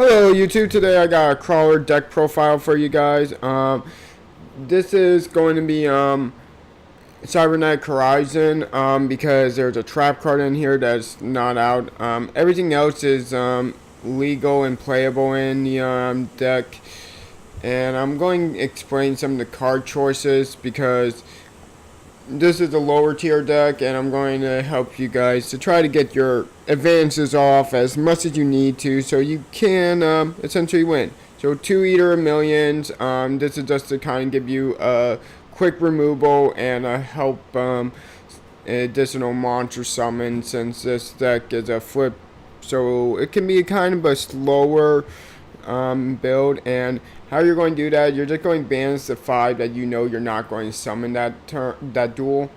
Hello YouTube, today I got a Krawler deck profile for you guys. This is going to be Cybernetic Horizon because there's a trap card in here that's not out. Everything else is legal and playable in the deck, and I'm going to explain some of the card choices because this is a lower tier deck, and I'm going to help you guys to try to get your advances off as much as you need to so you can essentially win. So 2 Eater of Millions, this is just to kind of give you a quick removal and help additional monster summon, since this deck is a flip, so it can be kind of a slower build. And how you're going to do that, you're just going to banish the 5 that you know you're not going to summon that duel.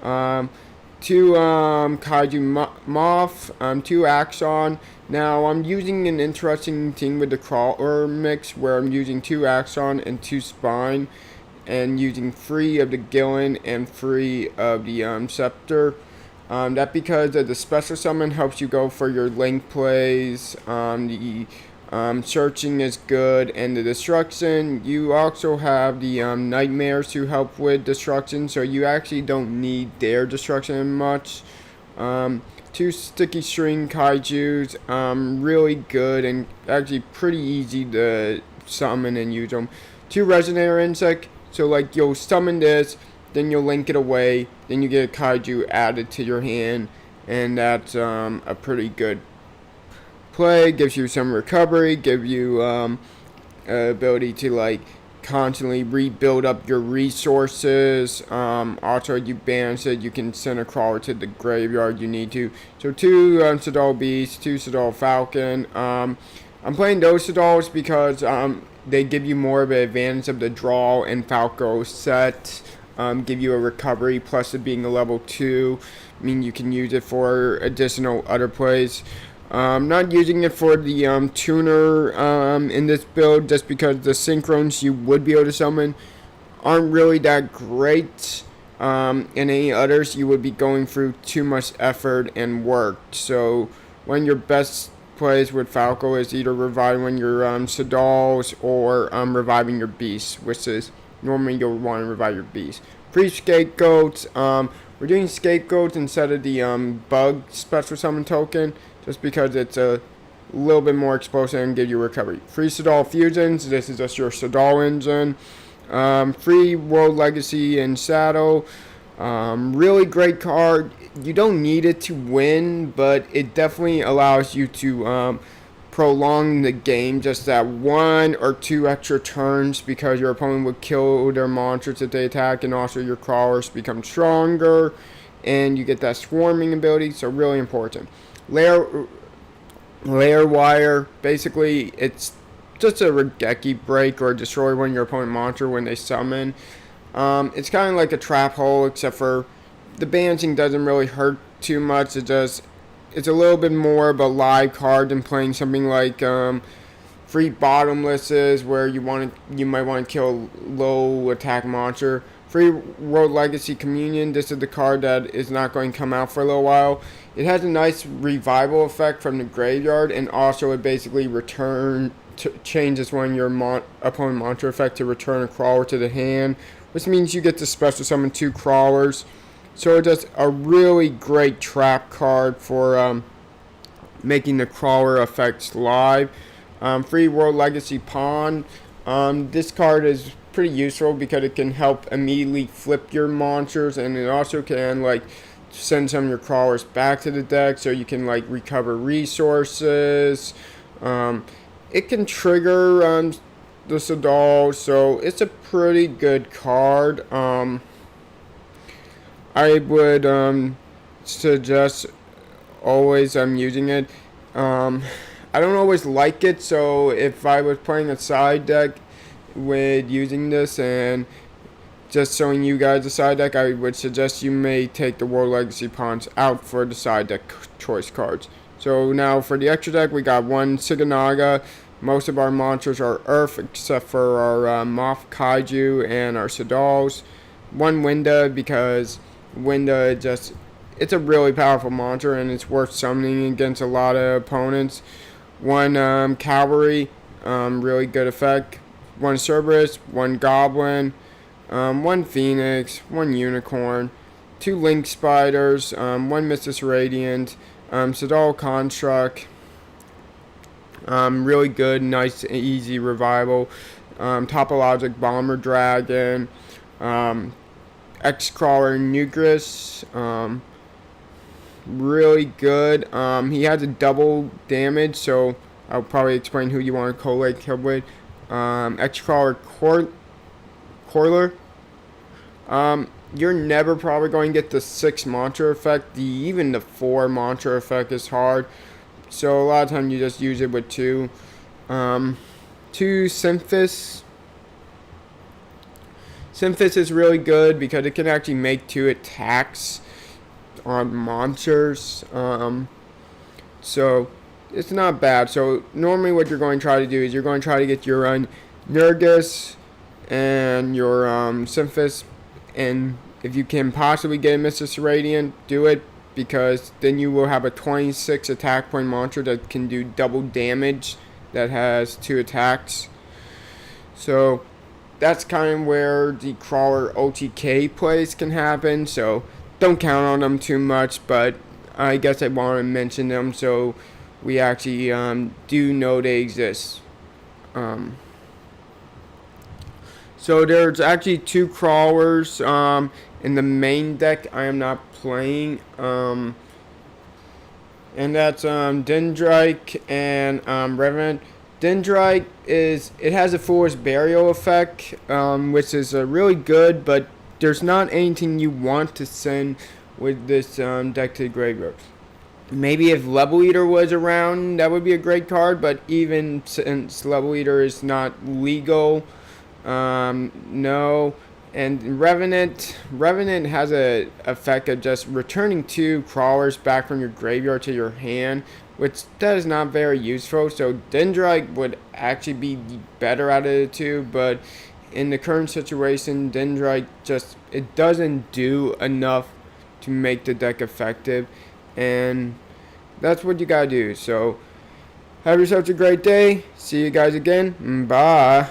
2 Kaiju Moth, 2 Axon. Now I'm using an interesting thing with the Krawler mix where I'm using 2 Axon and 2 Spine, and using 3 of the Gillen and 3 of the Scepter. That because the special summon helps you go for your link plays. Searching is good, and the destruction, you also have the nightmares to help with destruction, so you actually don't need their destruction much. 2 sticky string kaijus, really good and actually pretty easy to summon and use them. 2 resonator insect, so like you'll summon this, then you'll link it away, then you get a kaiju added to your hand, and that's a pretty good play. Gives you some recovery, give you ability to like constantly rebuild up your resources. Also, you banish it, you can send a Krawler to the graveyard you need to. So 2 Sadal Beast, 2 Sadal Falcon. I'm playing those Sadals because they give you more of an advantage of the draw and Falco set. Give you a recovery, plus it being a level 2, I mean you can use it for additional other plays. Not using it for the tuner in this build, just because the synchrones you would be able to summon aren't really that great. And any others, you would be going through too much effort and work. So one of your best plays with Falco is either reviving your Sadals or reviving your beasts, which is normally you'll want to revive your beasts. Free scapegoats. We're doing scapegoats instead of the bug special summon token, just because it's a little bit more explosive and give you recovery. Free Sadal Fusions, this is just your Sadal engine. Free World Legacy and Shadow, really great card. You don't need it to win, but it definitely allows you to prolong the game just that 1 or 2 extra turns, because your opponent would kill their monsters if they attack, and also your crawlers become stronger, and you get that swarming ability, so really important. Layer Wire, basically it's just a Regeki break or destroy one of your opponent monster when they summon. It's kind of like a trap hole, except for the banishing doesn't really hurt too much. It's a little bit more of a live card than playing something like free bottomlesses, where you might want to kill a low attack monster. Free World Legacy Communion, this is the card that is not going to come out for a little while. It has a nice revival effect from the graveyard, and also it basically changes one of your opponent monster effect to return a Krawler to the hand, which means you get to special summon 2 Krawlers. So it's just a really great trap card for making the Krawler effects live. Free World Legacy Pawn. This card is pretty useful because it can help immediately flip your monsters, and it also can like send some of your Krawlers back to the deck so you can like recover resources. It can trigger the Sadal, so it's a pretty good card. I would suggest always using it. I don't always like it, so if I was playing a side deck with using this and just showing you guys the side deck, I would suggest you may take the World Legacy Pawns out for the side deck choice cards. So now for the extra deck, we got 1 Siganaga. Most of our monsters are Earth except for our Moth Kaiju and our Sadals. 1 Winda, because Winda it's a really powerful monster and it's worth summoning against a lot of opponents. one cavalry, really good effect, one Cerberus, one Goblin, one Phoenix, one Unicorn, two Link Spiders, one Mystic Radiant, Sadal Construct, really good, nice, easy revival, Topologic Bomber Dragon, X-Crawler Nugris, really good. He has a double damage, so I'll probably explain who you want to collate kill with. X-Crawler Krawler. You're never probably going to get the 6 monster effect. Even the 4 monster effect is hard. So a lot of times you just use it with 2. 2 Symphis. Symphis is really good because it can actually make 2 attacks on monsters. So it's not bad. So normally what you're going to try to do is you're going to try to get your Nurgus and your Symphis, and if you can possibly get a Mystic Radiant, do it, because then you will have a 26 attack point monster that can do double damage, that has 2 attacks. So that's kind of where the Krawler OTK plays can happen, so don't count on them too much, but I guess I want to mention them so we actually do know they exist. So there's actually 2 Crawlers in the main deck I am not playing, and that's Dendrite and Revenant. Dendrite has a Forest Burial effect, which is really good, but there's not anything you want to send with this deck to the graveyard. Maybe if Level Eater was around, that would be a great card, but even since Level Eater is not legal, no. And Revenant has a effect of just returning 2 Crawlers back from your graveyard to your hand, which that is not very useful. So Dendrite would actually be the better out of the 2, but in the current situation, Dendrite it doesn't do enough to make the deck effective, and that's what you gotta do. So have yourself a great day. See you guys again. Bye.